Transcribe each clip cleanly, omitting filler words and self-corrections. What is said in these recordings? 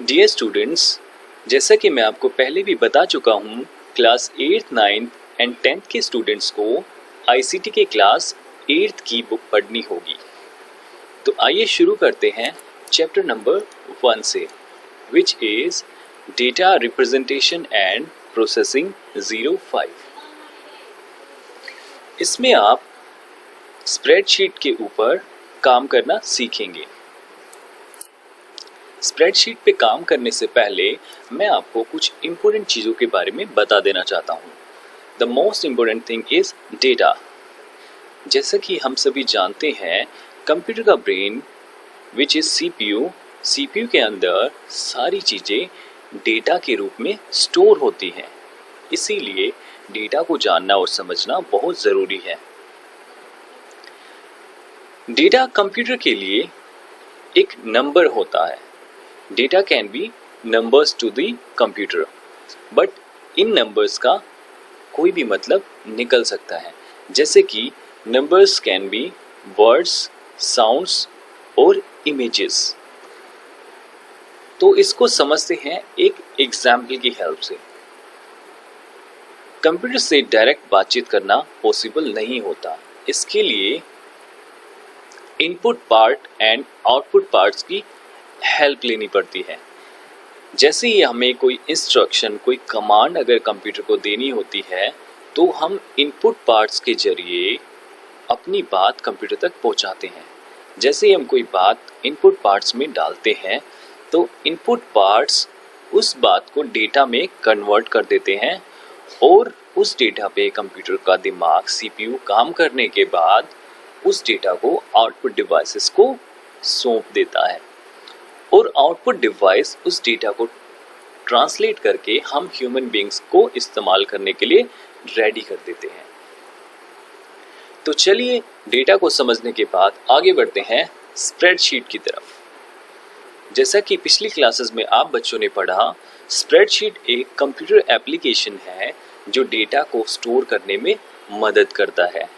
Dear students, जैसा कि मैं आपको पहले भी बता चुका हूँ, class 8th, 9th and 10th के स्टूडेंट्स को आईसीटी के क्लास 8th की बुक पढ़नी होगी। तो आइए शुरू करते हैं चैप्टर नंबर 1 से, which is data representation and processing 05। इसमें आप स्प्रेडशीट के ऊपर काम करना सीखेंगे। स्प्रेडशीट पे काम करने से पहले मैं आपको कुछ इम्पोर्टेंट चीज़ों के बारे में बता देना चाहता हूँ। The most important thing is data. जैसा कि हम सभी जानते हैं, कंप्यूटर का ब्रेन विच इज़ सीपीयू के अंदर सारी चीज़ें डेटा के रूप में स्टोर होती हैं। इसीलिए डेटा को जानना और समझना बहुत ज़रूरी है। डेटा कंप्यूटर के लिए एक नंबर होता है। Data can be numbers to the computer, but इन नंबर्स का कोई भी मतलब निकल सकता है। जैसे कि numbers can be words, sounds और इमेजेस। तो इसको समझते हैं एक एग्जाम्पल की हेल्प से। कंप्यूटर से डायरेक्ट बातचीत करना पॉसिबल नहीं होता। इसके लिए input part and output parts की हेल्प लेनी पड़ती है। जैसे ही हमें कोई इंस्ट्रक्शन, कोई कमांड अगर कंप्यूटर को देनी होती है, तो हम इनपुट पार्ट्स के जरिए अपनी बात कंप्यूटर तक पहुंचाते हैं। जैसे ही हम कोई बात इनपुट पार्ट्स में डालते हैं, तो इनपुट पार्ट्स उस बात को डेटा में कन्वर्ट कर देते हैं और उस डेटा पे कंप्यूटर का दिमाग, सीपीयू काम करने के बाद उस डेटा को आउटपुट डिवाइसेस को सौंप देता है और आउटपुट डिवाइस उस डेटा को ट्रांसलेट करके हम ह्यूमन बीइंग्स को इस्तेमाल करने के लिए रेडी कर देते हैं। तो चलिए डेटा को समझने के बाद आगे बढ़ते हैं स्प्रेडशीट की तरफ। जैसा कि पिछली क्लासेस में आप बच्चों ने पढ़ा, स्प्रेडशीट एक कंप्यूटर एप्लीकेशन है जो डेटा को स्टोर करने में मदद करता है।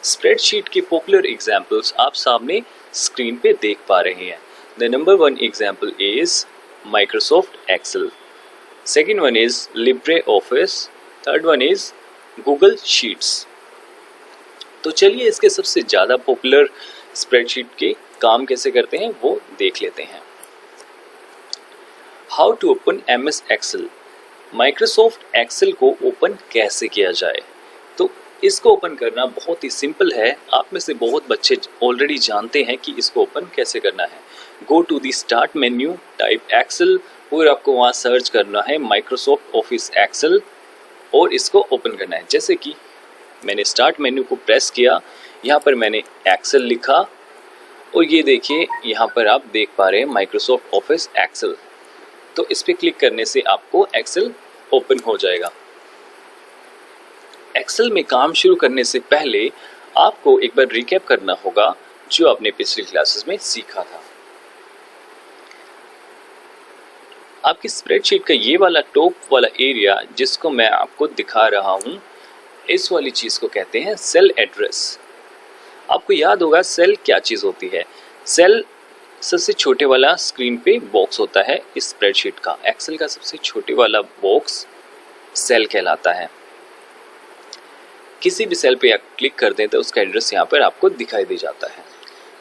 स्प्रेडशीट के पॉपुलर एग्जाम्पल्स आप सामने स्क्रीन पे देख पा रहे हैं। The number one example is Microsoft Excel. Second one is LibreOffice. Third one is Google Sheets. तो चलिए इसके सबसे ज़्यादा पॉपुलर स्प्रेडशीट के काम कैसे करते हैं वो देख लेते हैं। How to open MS Excel. Microsoft Excel को ओपन कैसे किया जाए? तो इसको ओपन करना बहुत ही सिंपल है। आप में से बहुत बच्चे ऑलरेडी जानते हैं कि इसको ओपन कैसे करना है। Go to the start menu, type Excel और आपको वहाँ सर्च करना है माइक्रोसॉफ्ट ऑफिस एक्सेल और इसको ओपन करना है। जैसे कि मैंने स्टार्ट मेन्यू को प्रेस किया, यहाँ पर मैंने एक्सेल लिखा और ये देखिए यहाँ पर आप देख पा रहे हैं माइक्रोसॉफ्ट ऑफिस एक्सेल। तो इस पर क्लिक करने से आपको एक्सेल ओपन हो जाएगा। एक्सेल में काम शुरू करने से पहले आपको एक बार रिकैप करना होगा जो आपने पिछली क्लासेस में सीखा था। आपकी स्प्रेडशीट का ये वाला टॉप वाला एरिया जिसको मैं आपको दिखा रहा हूँ, इस वाली चीज़ को कहते हैं सेल एड्रेस। आपको याद होगा सेल क्या चीज़ होती है। सेल सबसे छोटे वाला स्क्रीन पे बॉक्स होता है इस स्प्रेडशीट का। एक्सेल का सबसे छोटे वाला बॉक्स सेल कहलाता है। किसी भी सेल पे आप क्लिक कर दें तो उसका एड्रेस यहाँ पर आपको दिखाई दे जाता है।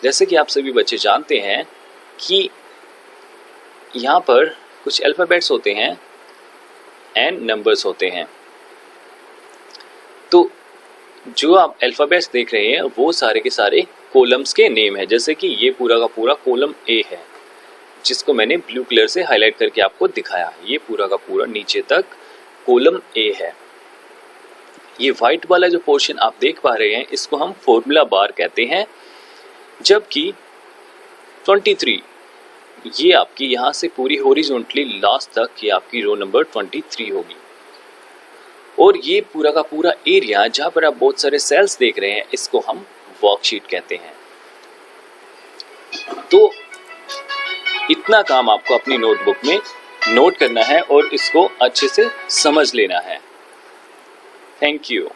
जैसे कि आप सभी बच्चे जानते हैं कि यहाँ पर कुछ अल्फ़ाबेट्स होते हैं एंड नंबर्स होते हैं। तो जो आप अल्फ़ाबेट्स देख रहे हैं वो सारे के सारे कॉलम्स के नेम है। जैसे कि ये पूरा का पूरा कॉलम ए है जिसको मैंने ब्लू कलर से हाईलाइट करके आपको दिखाया। ये पूरा का पूरा नीचे तक कॉलम ए है। ये वाइट वाला जो पोर्शन आप देख पा रहे हैं इसको हम फॉर्मूला बार कहते हैं, जबकि 23 ये आपकी यहाँ से पूरी हॉरिजॉन्टली लास्ट तक ये आपकी रो नंबर 23 होगी। और ये पूरा का पूरा एरिया जहाँ पर आप बहुत सारे सेल्स देख रहे हैं इसको हम वर्कशीट कहते हैं। तो इतना काम आपको अपनी नोटबुक में नोट करना है और इसको अच्छे से समझ लेना है। Thank you.